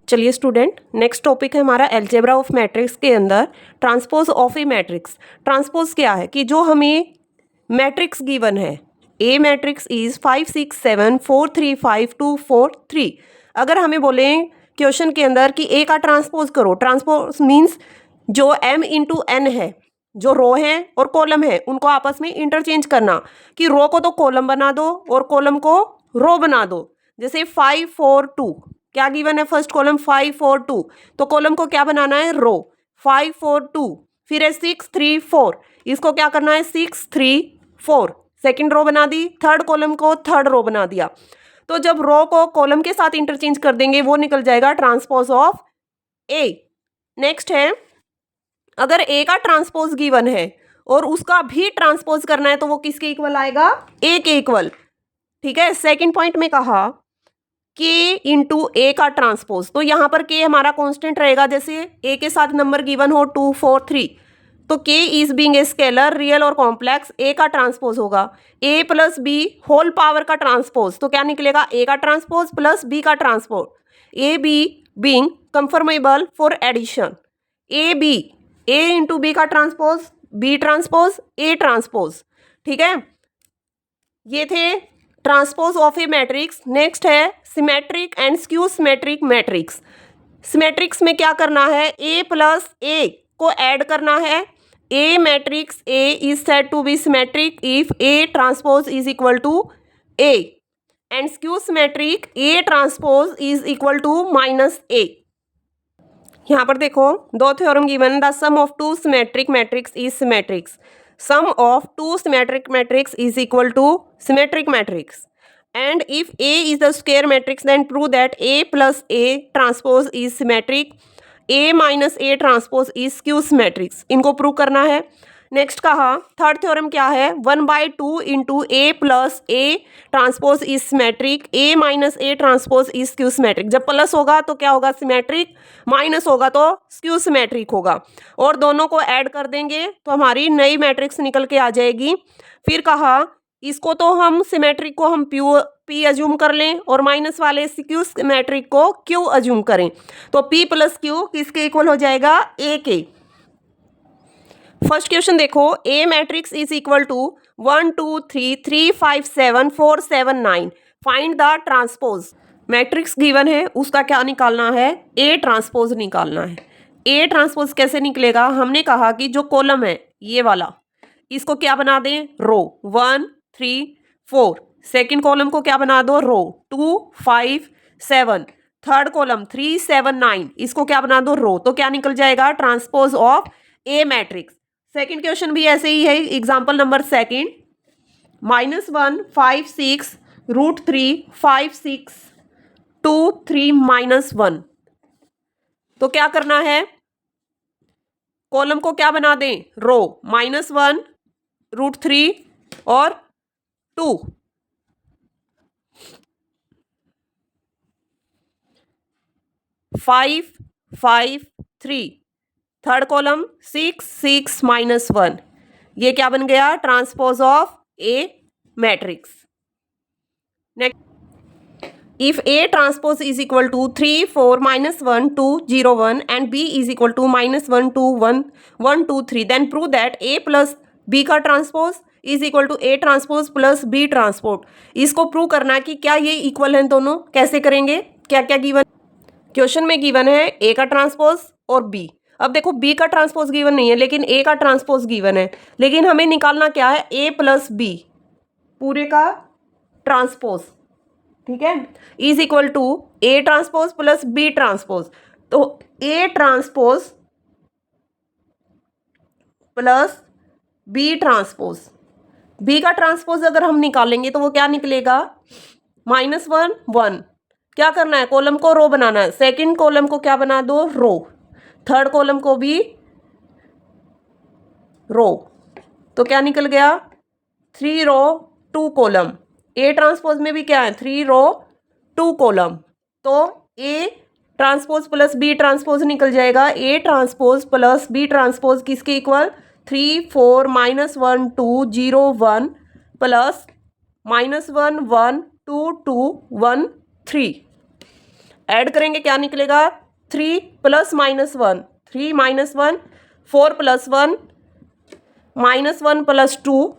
चलिए student, next topic है हमारा अलजेब्रा ऑफ मैट्रिक्स के अंदर transpose of a matrix. Transpose क्या है कि जो हमें मैट्रिक्स गिवन है, ए मैट्रिक्स इज 5 6 7 4 3 5 2 4 3। अगर हमें बोले क्वेश्चन के अंदर कि ए का ट्रांसपोज करो, ट्रांसपोज मीन्स जो m इंटू एन है, जो रो है और कॉलम है उनको आपस में इंटरचेंज करना, कि रो को तो कॉलम बना दो और कॉलम को रो बना दो। जैसे 5 4 2 क्या गिवन है, फर्स्ट कॉलम 5 4 2, तो कॉलम को क्या बनाना है, रो 5 4 2। फिर है 6 3 4, इसको क्या करना है 6 3 4, सेकंड रो बना दी, थर्ड कॉलम को थर्ड रो बना दिया। तो जब रो को कॉलम के साथ इंटरचेंज कर देंगे वो निकल जाएगा ट्रांसपोज ऑफ ए। नेक्स्ट है, अगर ए का ट्रांसपोज गिवन है और उसका भी ट्रांसपोज करना है तो वो किसके इक्वल आएगा, ए के इक्वल। ठीक है, सेकंड पॉइंट में कहा के इंटू ए का ट्रांसपोज, तो यहाँ पर के हमारा कांस्टेंट रहेगा। जैसे ए के साथ नंबर गिवन हो 2 4 3, तो k is being a scalar, real और कॉम्प्लेक्स, ए का ट्रांसपोज होगा A plus B whole power का ट्रांसपोज, तो क्या निकलेगा ए का ट्रांसपोज प्लस बी का transpose, A B being conformable for addition, A B A into B का transpose, B transpose A transpose. ठीक है, ये थे transpose of a matrix. Next है symmetric and skew symmetric matrix. Symmetrics में क्या करना है, ए प्लस ए को ऐड करना है। A matrix A is said to be symmetric if A transpose is equal to A, and skew symmetric A transpose is equal to minus A. यहाँ पर देखो दो theorem given, the sum of two symmetric matrix is symmetrics, sum of two symmetric matrix is equal to symmetric matrix, and if A is the square matrix then prove that A plus A transpose is symmetric, A minus A transpose is skew symmetric। इनको prove करना है। Next कहा third theorem क्या है, 1/2 into A plus A transpose is symmetric, A minus A transpose is skew symmetric. जब plus होगा तो क्या होगा सिमेट्रिक, माइनस होगा तो स्क्यू सिमेट्रिक होगा, और दोनों को ऐड कर देंगे तो हमारी नई मैट्रिक्स निकल के आ जाएगी। फिर कहा इसको तो हम सिमेट्रिक को हम पी अज्यूम कर लें और माइनस वाले स्क्यू सिमेट्रिक को क्यू अज्यूम करें, तो पी प्लस क्यू किसके इक्वल हो जाएगा, ए के। फर्स्ट क्वेश्चन देखो, A matrix is equal to 1 2 3 3 5 7 4 7 9, find the transpose. Matrix given है उसका क्या निकालना है, ए ट्रांसपोज निकालना है। ए ट्रांसपोज कैसे निकलेगा, हमने कहा कि जो कॉलम है ये वाला, इसको क्या बना दें, रो 1 3 4, सेकेंड कॉलम को क्या बना दो, रो 2 5 7, थर्ड कॉलम 3 7 9, इसको क्या बना दो, रो, तो क्या निकल जाएगा transpose of a matrix. Second question भी ऐसे ही है, एग्जाम्पल नंबर सेकेंड, -1 5 6 √3 5 6 2 3 -1, तो क्या करना है, कॉलम को क्या बना दें, रो -1 √3 और 2, फाइव 5 3, थर्ड कॉलम 6 6 -1, ये क्या बन गया, transpose of a matrix. Next, if A transpose is equal to 3 4 -1 2 0 1 and B is equal to -1 2 1 1 2 3, then prove that A plus B का transpose is equal to A transpose plus B transpose. इसको prove करना है कि क्या ये equal हैं दोनों। कैसे करेंगे, क्या क्या गिवन क्वेश्चन में गिवन है, ए का ट्रांसपोज और बी। अब देखो बी का ट्रांसपोज गिवन नहीं है लेकिन ए का ट्रांसपोज गिवन है, लेकिन हमें निकालना क्या है, ए प्लस बी पूरे का ट्रांसपोज। ठीक है, is equal to A transpose plus B transpose, तो A transpose plus B transpose, B का ट्रांसपोज अगर हम निकालेंगे तो वो क्या निकलेगा, -1 1, क्या करना है, कॉलम को रो बनाना है, सेकंड कॉलम को क्या बना दो, रो, थर्ड कॉलम को भी रो, तो क्या निकल गया 3 रो 2 कॉलम। ए ट्रांसपोज में भी क्या है, 3 रो 2 कॉलम, तो A transpose plus B transpose निकल जाएगा, A transpose plus B transpose किसके इक्वल, 3 4 -1 2 0 1 प्लस -1 1 2 2 1 3। ऐड करेंगे क्या निकलेगा, 3 plus minus 1, 3 minus 1, 4 plus 1, minus 1 plus 2,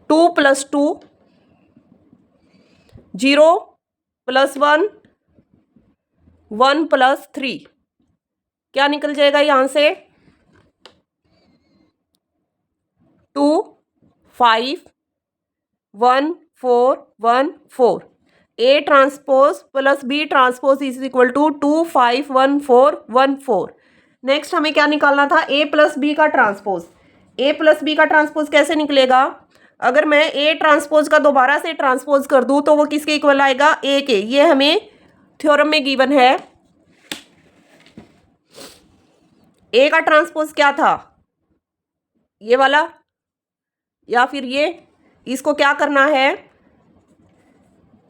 2 plus 2, 0 plus 1, 1 plus 3, क्या निकल जाएगा यहाँ से, 2 5 1 4 1 4, A transpose plus B transpose is equal to 2 5 1 4 1 4। Next हमें क्या निकालना था, ए प्लस बी का ट्रांसपोज। ए प्लस बी का ट्रांसपोज कैसे निकलेगा, अगर मैं ए ट्रांसपोज का दोबारा से ट्रांसपोज कर दूं तो वो किसके इक्वल आएगा, ए के। ये हमें थ्योरम में गिवन है। ए का ट्रांसपोज क्या था, ये वाला या फिर ये, इसको क्या करना है,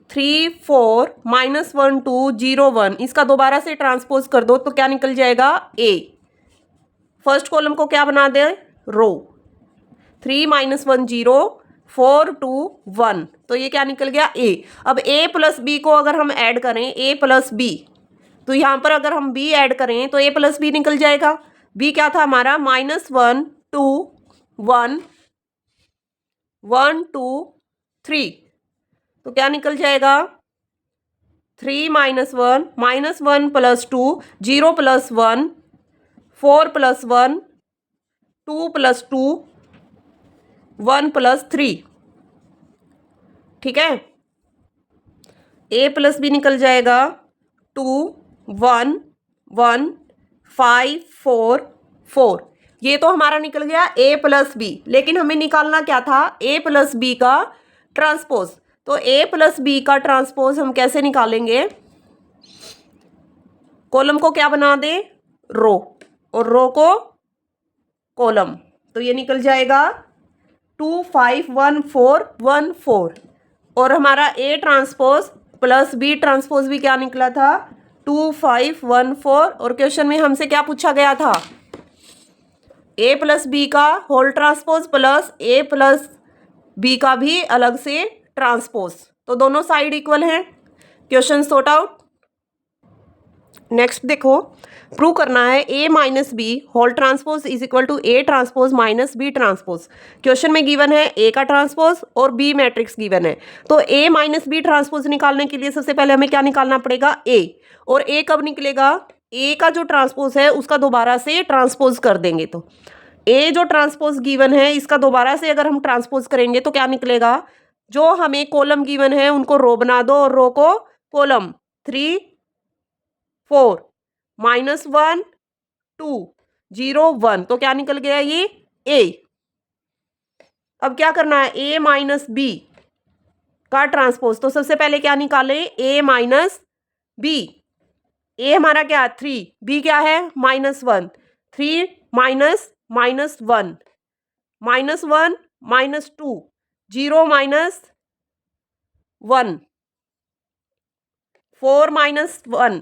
3 4 माइनस 1 2 0 1, इसका दोबारा से ट्रांसपोज कर दो तो क्या निकल जाएगा, ए। फर्स्ट कॉलम को क्या बना दे, रो, 3 माइनस 1 0 4 2 1, तो ये क्या निकल गया, ए। अब ए प्लस बी को अगर हम ऐड करें, ए प्लस बी, तो यहाँ पर अगर हम बी ऐड करें तो ए प्लस बी निकल जाएगा। बी क्या था हमारा, -1 2 1 1 2 3, तो क्या निकल जाएगा, 3 minus 1 -1 plus 2 0 plus 1 4 plus 1 2 plus 2 1 plus 3, ठीक है। ए प्लस बी निकल जाएगा 2 1 1 5 4 4, ये तो हमारा निकल गया ए प्लस बी। लेकिन हमें निकालना क्या था, ए प्लस बी का ट्रांसपोज। तो ए प्लस बी का ट्रांसपोज हम कैसे निकालेंगे, कॉलम को क्या बना दे, रो, और रो को कॉलम, तो ये निकल जाएगा 2 5 1 4 1 4, और हमारा A transpose plus B transpose भी क्या निकला था, 2 5 1 4, और क्वेश्चन में हमसे क्या पूछा गया था, ए प्लस बी का whole transpose plus A plus B का भी अलग से ट्रांसपोज, तो दोनों साइड इक्वल हैं। Question sort out. नेक्स्ट देखो, प्रूव करना है A minus B whole transpose is equal to A transpose minus B transpose. Question में गिवन है ए का ट्रांसपोज और बी मैट्रिक्स गिवन है। तो ए माइनस बी ट्रांसपोज निकालने के लिए सबसे पहले हमें क्या निकालना पड़ेगा, ए। और ए कब निकलेगा, ए का जो ट्रांसपोज है उसका दोबारा से ट्रांसपोज कर देंगे। तो ए जो ट्रांसपोज गिवन है इसका दोबारा से अगर हम ट्रांसपोज करेंगे तो क्या निकलेगा, जो हमें कॉलम गिवन है उनको रो बना दो और रो को कॉलम, 3 4 -1 2 0 1, तो क्या निकल गया ये, ए। अब क्या करना है, ए माइनस बी का ट्रांसपोज। तो सबसे पहले क्या निकालें, ए माइनस बी। ए हमारा क्या है 3, बी क्या है -1, 3 माइनस -1 -1 -2 0 -1 4 -1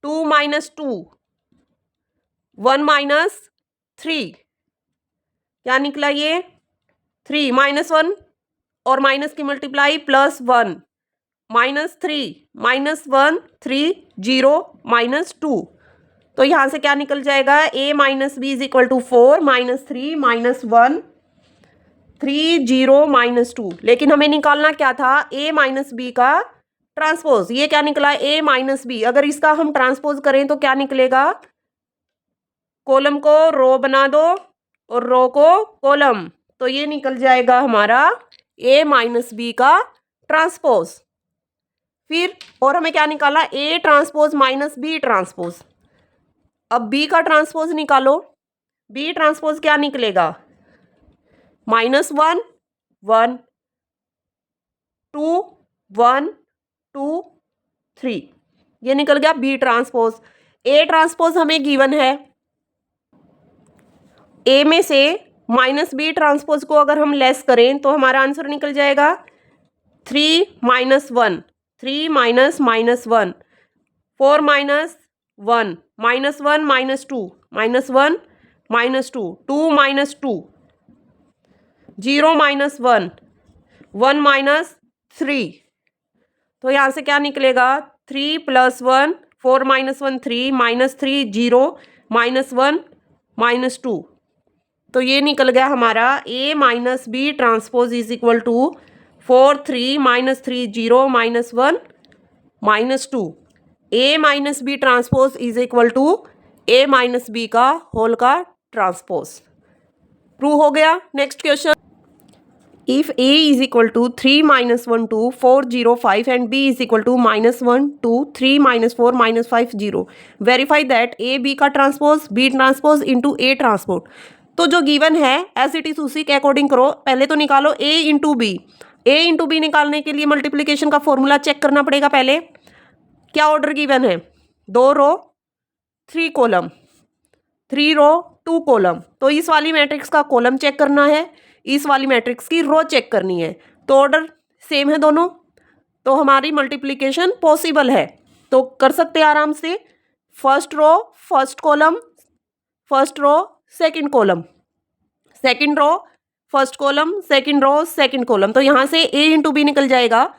2 -2 1 -3, क्या निकला ये, 3 -1 और माइनस की मल्टीप्लाई +1 -3 -1 3 0 -2, तो यहाँ से क्या निकल जाएगा, a minus B is equal to 4 -3 -1 3 0 -2। लेकिन हमें निकालना क्या था, a माइनस बी का ट्रांसपोज। ये क्या निकला, a माइनस बी। अगर इसका हम ट्रांसपोज करें तो क्या निकलेगा, कॉलम को रो बना दो और रो को कॉलम, तो ये निकल जाएगा हमारा a माइनस बी का ट्रांसपोज। फिर और हमें क्या निकाला, a transpose minus B transpose. अब b का ट्रांसपोज निकालो, b ट्रांसपोज क्या निकलेगा, -1 1 2 1 2 3, ये निकल गया b ट्रांसपोज। a ट्रांसपोज हमें गिवन है, a में से माइनस बी ट्रांसपोज को अगर हम लेस करें तो हमारा आंसर निकल जाएगा 3 -1 3 -1 4 -1 -1 -2 -1 -2 2 -2 0 -1 1 -3, तो यहाँ से क्या निकलेगा 3 + 1 4 - 1 3 -3 0 -1 -2, तो ये निकल गया हमारा A - B transpose is equal to 4 3 -3 0 -1 -2। A - B transpose is equal to A - B का होल का ट्रांसपोज। प्रूव हो गया। Next question, if A is equal to 3 - 1 2 4 0 5 and B is equal to -1 2 3 -4 -5 0, verify that A B का transpose B transpose into A transpose. तो जो given है as it is उसी के अकॉर्डिंग करो। पहले तो निकालो A into B. A into B निकालने के लिए मल्टीप्लीकेशन का फॉर्मूला चेक करना पड़ेगा। पहले क्या ऑर्डर गिवन है, 2 रो 3 कॉलम, 3 रो 2 कॉलम। तो इस वाली मैट्रिक्स का कॉलम चेक करना है, इस वाली मैट्रिक्स की रो चेक करनी है। तो ऑर्डर सेम है दोनों, तो हमारी मल्टीप्लिकेशन पॉसिबल है। तो कर सकते हैं आराम से। First row first column, first row second column, second row first column, second row second column. तो यहाँ से A इंटू बी निकल जाएगा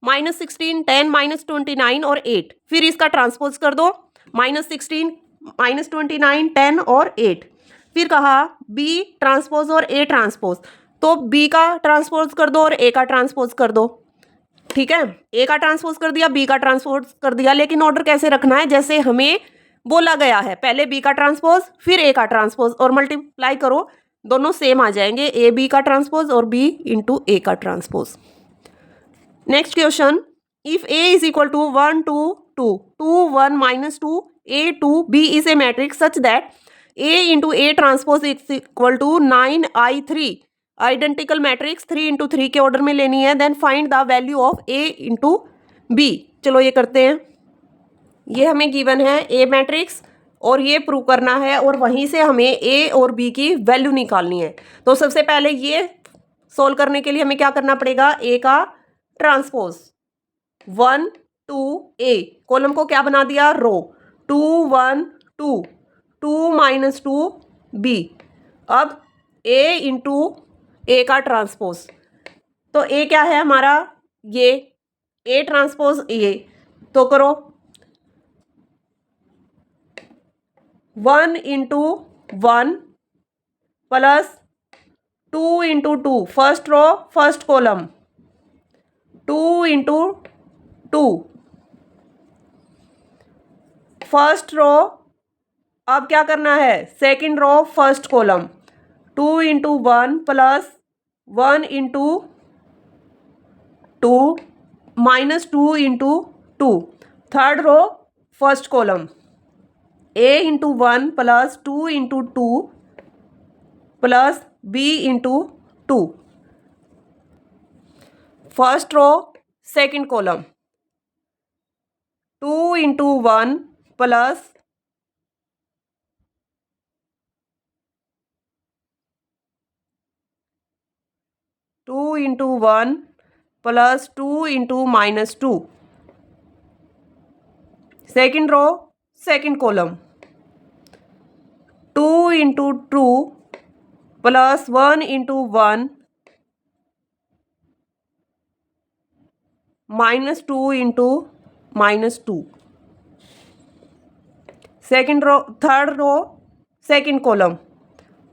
-16 10 -29 और 8। फिर इसका ट्रांसपोज कर दो, -16 -29 10 और 8। फिर कहा B ट्रांसपोज और A ट्रांसपोज, तो B का ट्रांसपोज कर दो और A का ट्रांसपोज कर दो। ठीक है, A का ट्रांसपोज कर दिया, B का ट्रांसपोज कर दिया, लेकिन ऑर्डर कैसे रखना है जैसे हमें बोला गया है। पहले B का ट्रांसपोज फिर A का ट्रांसपोज और मल्टीप्लाई करो, दोनों सेम आ जाएंगे, A B का ट्रांसपोज और B इंटू A का transpose. Next question, if A is equal to 1 2 2 2 1 -2 A 2 B is a matrix such that A into A transpose is equal to 9 I 3, identical matrix 3 into 3 के order में लेनी है। Then find the value of A into B। चलो ये करते हैं। ये हमें गिवन है A मैट्रिक्स और ये प्रूव करना है और वहीं से हमें A और B की वैल्यू निकालनी है। तो सबसे पहले ये सोल्व करने के लिए हमें क्या करना पड़ेगा, A का ट्रांसपोज 1 2 A, कॉलम को क्या बना दिया, रो 2 1 2 2 -2 B। अब A इंटू A का ट्रांसपोज, तो A क्या है हमारा, ये A ट्रांसपोज A, तो करो 1 into 1 plus 2 into 2, first row first column 2 into 2 first row. अब क्या करना है, second row first column 2 into 1 plus 1 into 2 -2 into 2, third row first column A into 1 plus 2 into 2 plus B into 2, first row second column 2 into 1 plus 2 into 1 plus 2 into -2, second row second column 2 into 2 plus 1 into 1 -2 into -2, second row third row second column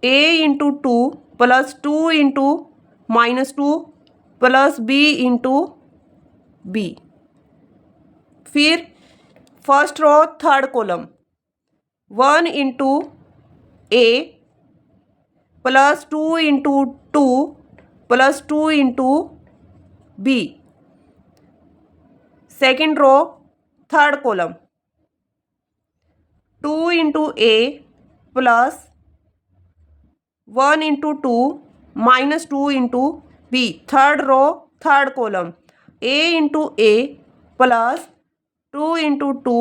A into 2 plus 2 into -2 plus B into B। फिर first row third column 1 into A plus 2 into 2 plus 2 into B, second row third column 2 into A plus 1 into 2 -2 into B, third row third column A into A plus 2 into 2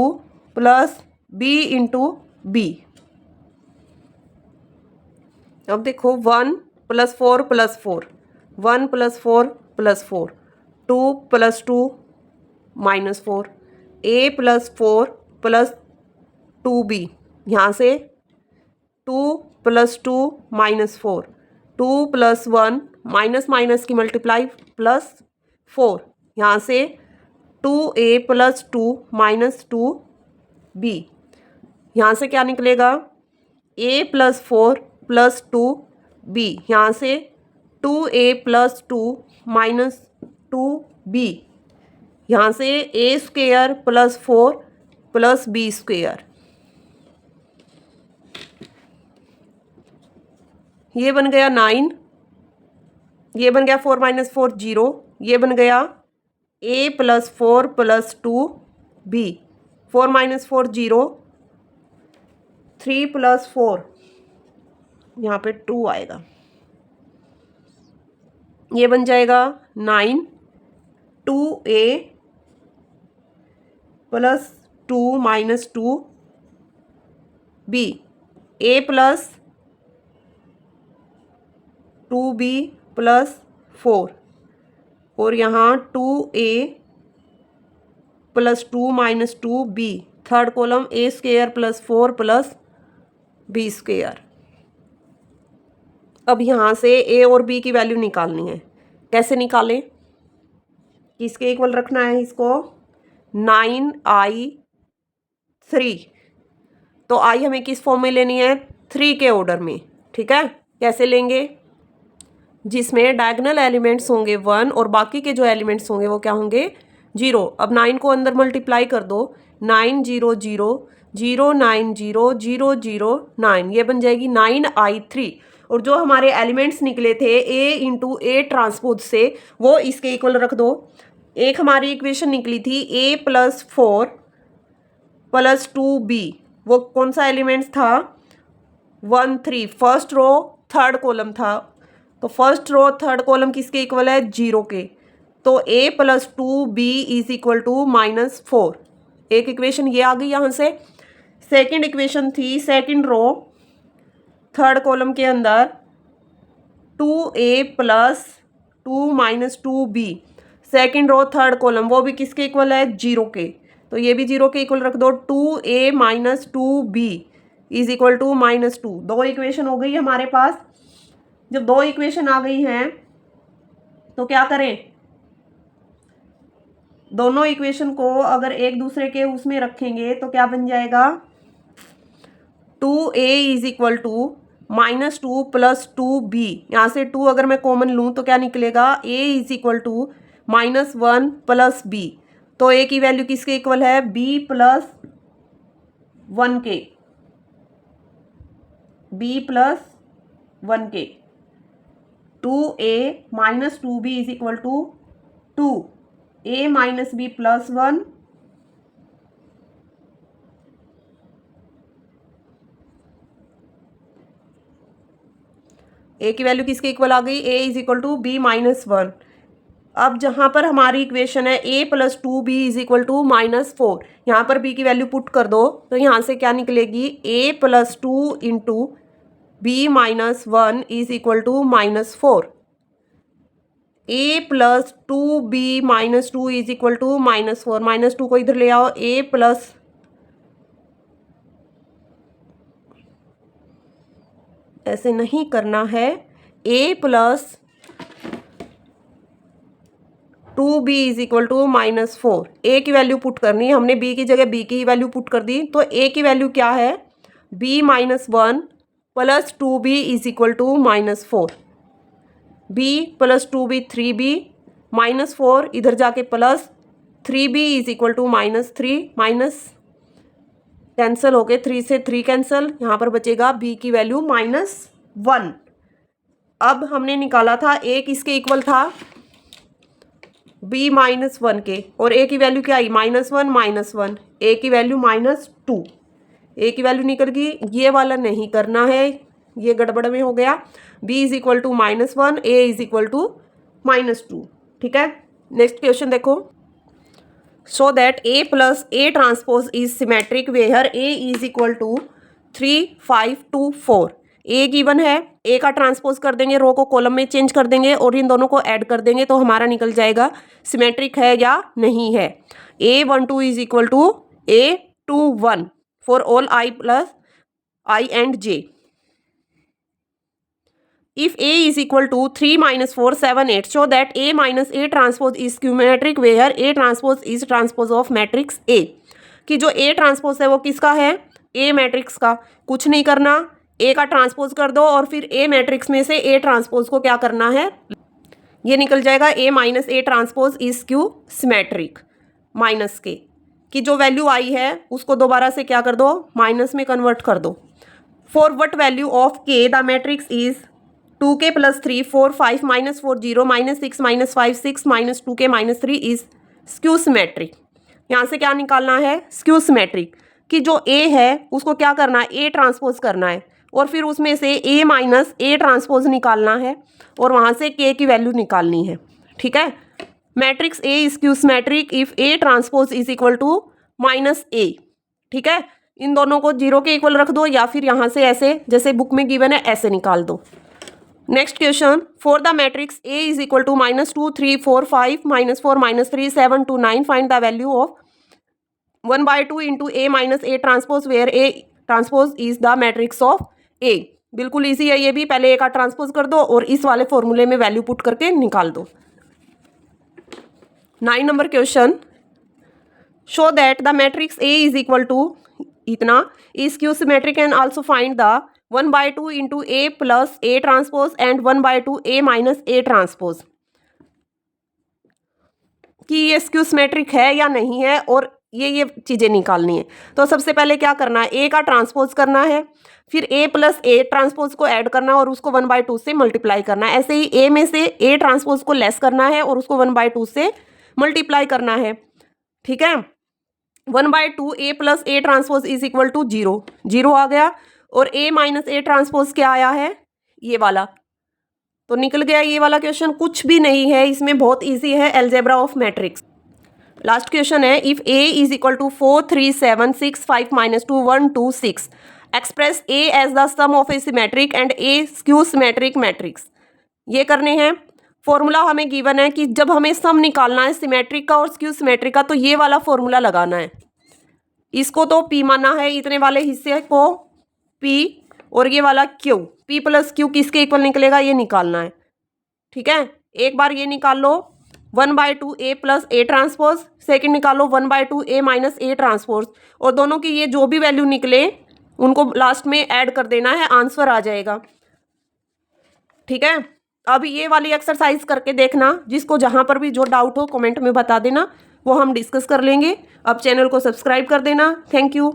plus B into B। अब देखो 1 + 4 + 4, 1 + 4 + 4, 2 + 2 -4, A + 4 + 2B, यहाँ से 2 + 2 -4, 2 + 1 minus minus की multiply +4, यहाँ से 2a plus 2 minus 2b। यहाँ से क्या निकलेगा, a प्लस 4 प्लस 2b। यहाँ से 2a प्लस 2 माइनस 2b। यहाँ से a square plus 4 plus b square. ये बन गया 9, ये बन गया 4 माइनस 4 0, ये बन गया a plus 4 plus 2b। 4 minus 4 0, 3 plus 4, यहाँ पे 2 आएगा, ये बन जाएगा 9। 2a plus 2 minus 2b, a plus 2b plus 4, और यहाँ 2a plus 2 minus 2b। Third column a square plus 4 plus b square. अब यहाँ से a और b की वैल्यू निकालनी है। कैसे निकालें, किसके इक्वल रखना है इसको, 9i3। तो i हमें किस फॉर्म में लेनी है, 3 के ऑर्डर में। ठीक है, कैसे लेंगे, जिसमें डायगोनल एलिमेंट्स होंगे 1 और बाकी के जो एलिमेंट्स होंगे वो क्या होंगे, 0। अब 9 को अंदर मल्टीप्लाई कर दो, 9 0 0 0 9 0 0 0 9, ये बन जाएगी 9i3। और जो हमारे एलिमेंट्स निकले थे a इंटू ए ट्रांसपोज से, वो इसके इक्वल रख दो। एक हमारी इक्वेशन निकली थी a प्लस 4 प्लस 2b, वो कौन सा एलिमेंट्स था, 1 3, फर्स्ट रो थर्ड कॉलम था। तो फर्स्ट रो थर्ड कॉलम किसके इक्वल है, 0 के। तो a plus 2b is equal to minus 4। एक इक्वेशन ये आ गई यहाँ से। सेकंड इक्वेशन थी, सेकंड रो थर्ड कॉलम के अंदर 2a plus 2 minus 2b, second row third column, वो भी किसके इक्वल है, 0 के। तो ये भी 0 के इक्वल रख दो, 2a minus 2b is equal to minus 2। 2 equation हो गई हमारे पास। जब 2 इक्वेशन आ गई हैं तो क्या करें, दोनों इक्वेशन को अगर एक दूसरे के उसमें रखेंगे तो क्या बन जाएगा, 2a is equal to minus 2 plus 2b। यहाँ से 2 अगर मैं कॉमन लूँ तो क्या निकलेगा, a is equal to minus 1 plus b। तो a की वैल्यू किसके इक्वल है, b प्लस 1 के, b प्लस 1 के। 2a minus 2b is equal to 2a minus b plus 1, a की वैल्यू किसके इक्वल आ गई, a is equal to b minus 1। अब जहाँ पर हमारी इक्वेशन है a plus 2b is equal to minus 4, यहाँ पर b की वैल्यू पुट कर दो। तो यहाँ से क्या निकलेगी, a plus 2 into b minus 1 is equal to minus 4। a plus 2b minus 2 is equal to minus 4। Minus 2 को इधर ले आओ, a प्लस, ऐसे नहीं करना है, a plus 2b is equal to minus 4। a की वैल्यू पुट करनी है हमने, b की जगह b की ही वैल्यू पुट कर दी। तो a की वैल्यू क्या है, b minus 1 plus 2b is equal to minus 4। b plus 2b 3b minus 4, इधर जाके plus 3b is equal to minus 3, minus cancel हो गए, 3 से 3 कैंसिल, यहाँ पर बचेगा b की वैल्यू माइनस 1। अब हमने निकाला था a किसके इक्वल था, b माइनस 1 के, और a की वैल्यू क्या आई, माइनस 1 माइनस 1, a की वैल्यू माइनस 2। a की वैल्यू निकल गई, ये वाला नहीं करना है, ये गड़बड़ में हो गया। b is equal to minus 1, a is equal to minus 2। ठीक है, नेक्स्ट क्वेश्चन देखो। So that a plus a transpose is symmetric where a is equal to 3 5 2 4। a given है, a का ट्रांसपोज कर देंगे, रो को कॉलम में चेंज कर देंगे और इन दोनों को ऐड कर देंगे तो हमारा निकल जाएगा सिमेट्रिक है या नहीं है। a12 is equal to a21 for all i plus i and j। if A is equal to 3 minus 4 7 8, show that A minus A transpose is symmetric where A transpose is transpose of matrix A। कि जो A transpose है वो किसका है, A matrix का। कुछ नहीं करना, A का ट्रांसपोज कर दो और फिर A मैट्रिक्स में से A ट्रांसपोज को क्या करना है, ये निकल जाएगा A minus A transpose is Q symmetric minus के, कि जो वैल्यू आई है उसको दोबारा से क्या कर दो, माइनस में कन्वर्ट कर दो। For what value of K the matrix is 2K + 3 4 5 -4 0 -6 -5 6 -2K -3 is skew symmetric. यहाँ से क्या निकालना है, स्क्यू सिमेट्रिक, कि जो A है उसको क्या करना है, A ट्रांसपोज करना है और फिर उसमें से A माइनस A ट्रांसपोज निकालना है और वहाँ से K की वैल्यू निकालनी है। ठीक है, matrix A is skew symmetric if A transpose is equal to -A। ठीक है, इन दोनों को 0 के इक्वल रख दो या फिर यहाँ से ऐसे जैसे बुक में गिवन है ऐसे निकाल दो। Next question, for the matrix A is equal to -2 3 4 5 -4 -3 7 2 9 find the value of 1/2 into A minus A transpose where A transpose is the matrix of A। बिल्कुल ईजी है ये भी, पहले A का ट्रांसपोज कर दो और इस वाले फॉर्मूले में वैल्यू पुट करके निकाल दो। 9 number question, show that the matrix A is equal to इतना is skew symmetric and also find the 1/2 into A plus A transpose and 1/2 A minus A transpose, कि ये स्क्यू सिमेट्रिक है या नहीं है और ये चीज़ें निकालनी है। तो सबसे पहले क्या करना है, A का ट्रांसपोज करना है, फिर A प्लस A ट्रांसपोज को ऐड करना है और उसको 1/2 से मल्टीप्लाई करना है। ऐसे ही A में से A ट्रांसपोज को लेस करना है और उसको 1/2 से मल्टीप्लाई करना है। ठीक है, 1/2 A plus A transpose is equal to 0, 0 आ गया और A माइनस A ट्रांसपोज क्या आया है, ये वाला, तो निकल गया ये वाला क्वेश्चन। कुछ भी नहीं है इसमें, बहुत इजी है, algebra of matrix. Last question है, if A is equal to 4 3 7 6 5 -2 1 2 6 express A as the sum of a symmetric and A skew symmetric matrix. ये करने हैं, फॉर्मूला हमें गिवन है कि जब हमें सम निकालना है सिमेट्रिक का और स्क्यू सिमेट्रिक का तो ये वाला फॉर्मूला लगाना है। इसको तो P माना है, इतने वाले हिस्से को P और ये वाला Q, P प्लस Q किसके इक्वल निकलेगा ये निकालना है। ठीक है, एक बार ये निकाल लो 1/2 A plus A transpose, second निकालो 1/2 A माइनस A ट्रांसपोज, और दोनों की ये जो भी वैल्यू निकले उनको लास्ट में ऐड कर देना है, आंसर आ जाएगा। ठीक है, अब ये वाली एक्सरसाइज करके देखना, जिसको जहाँ पर भी जो डाउट हो कमेंट में बता देना, वो हम डिस्कस कर लेंगे। अब चैनल को सब्सक्राइब कर देना। Thank you.